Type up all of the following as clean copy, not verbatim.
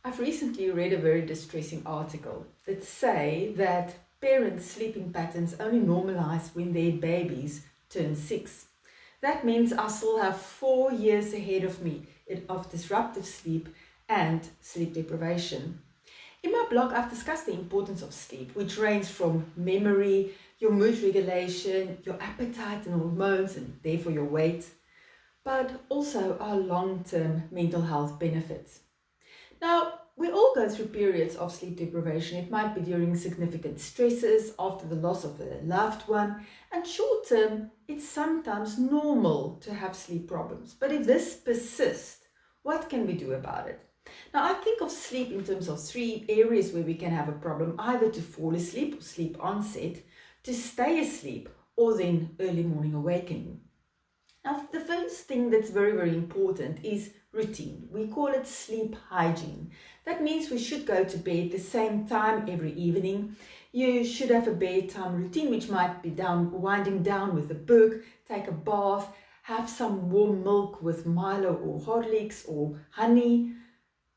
I've recently read a very distressing article that say that parents' sleeping patterns only normalize when their babies turn 6. That means I still have 4 years ahead of me of disruptive sleep and sleep deprivation. In my blog, I've discussed the importance of sleep, which ranges from memory, your mood regulation, your appetite and hormones, and therefore your weight, but also our long-term mental health benefits. Now, we all go through periods of sleep deprivation. It might be during significant stresses, after the loss of a loved one, and short term, it's sometimes normal to have sleep problems. But if this persists, what can we do about it? Now, I think of sleep in terms of 3 areas where we can have a problem, either to fall asleep or sleep onset, to stay asleep, or then early morning awakening. Now, the first thing that's very, very important is routine. We call it sleep hygiene. That means we should go to bed the same time every evening. You should have a bedtime routine, which might be winding down with a book, take a bath, have some warm milk with Milo or Horlicks or honey.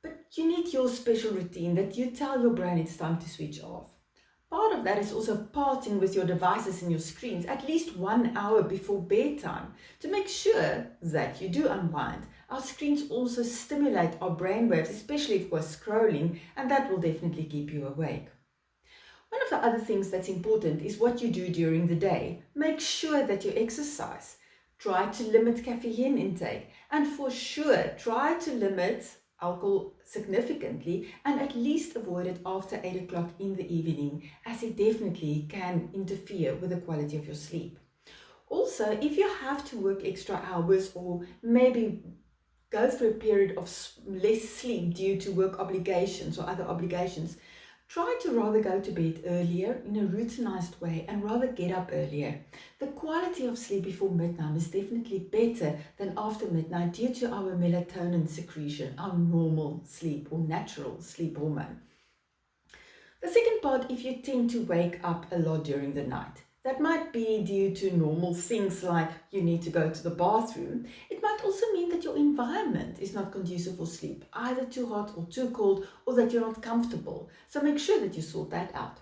But you need your special routine that you tell your brain it's time to switch off. Part of that is also parting with your devices and your screens at least 1 hour before bedtime to make sure that you do unwind. Our screens also stimulate our brain waves, especially if we're scrolling, and that will definitely keep you awake. One of the other things that's important is what you do during the day. Make sure that you exercise. Try to limit caffeine intake, and for sure try to limit alcohol significantly and at least avoid it after 8 o'clock in the evening, as it definitely can interfere with the quality of your sleep. Also, if you have to work extra hours or maybe go through a period of less sleep due to work obligations or other obligations, try to rather go to bed earlier in a routinized way and rather get up earlier. The quality of sleep before midnight is definitely better than after midnight due to our melatonin secretion, our normal sleep or natural sleep hormone. The second part, if you tend to wake up a lot during the night, that might be due to normal things like you need to go to the bathroom. It might also mean that your environment is not conducive for sleep, either too hot or too cold, or that you're not comfortable. So make sure that you sort that out.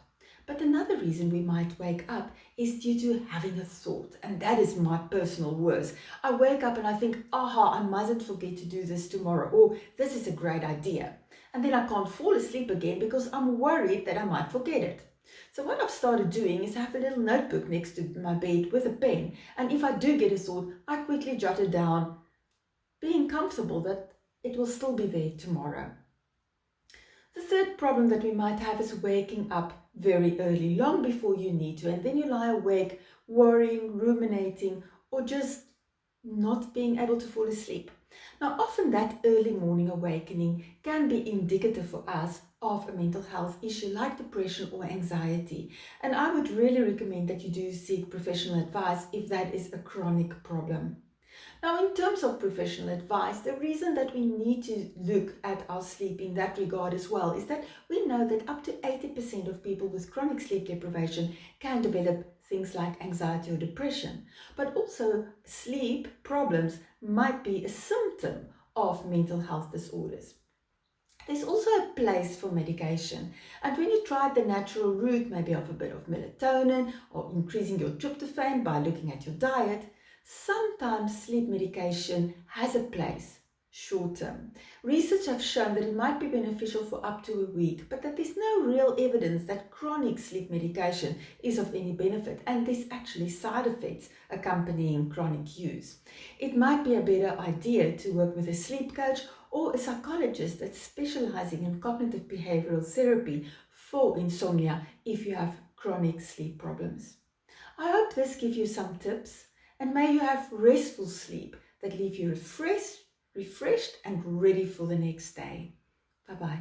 But another reason we might wake up is due to having a thought, and that is my personal worst. I wake up and I think, aha, I mustn't forget to do this tomorrow, or this is a great idea. And then I can't fall asleep again because I'm worried that I might forget it. So what I've started doing is have a little notebook next to my bed with a pen, and if I do get a thought, I quickly jot it down, being comfortable that it will still be there tomorrow. The third problem that we might have is waking up very early, long before you need to, and then you lie awake worrying, ruminating, or just not being able to fall asleep. Now, often that early morning awakening can be indicative for us of a mental health issue like depression or anxiety. And I would really recommend that you do seek professional advice if that is a chronic problem. Now, in terms of professional advice, the reason that we need to look at our sleep in that regard as well is that we know that up to 80% of people with chronic sleep deprivation can develop things like anxiety or depression. But also sleep problems might be a symptom of mental health disorders. There's also a place for medication, and when you tried the natural route, maybe of a bit of melatonin or increasing your tryptophan by looking at your diet, sometimes sleep medication has a place short term. Research have shown that it might be beneficial for up to a week, but that there's no real evidence that chronic sleep medication is of any benefit, and there's actually side effects accompanying chronic use. It might be a better idea to work with a sleep coach or a psychologist that's specializing in cognitive behavioral therapy for insomnia if you have chronic sleep problems. I hope this gives you some tips, and may you have restful sleep that leave you refreshed and ready for the next day. Bye-bye.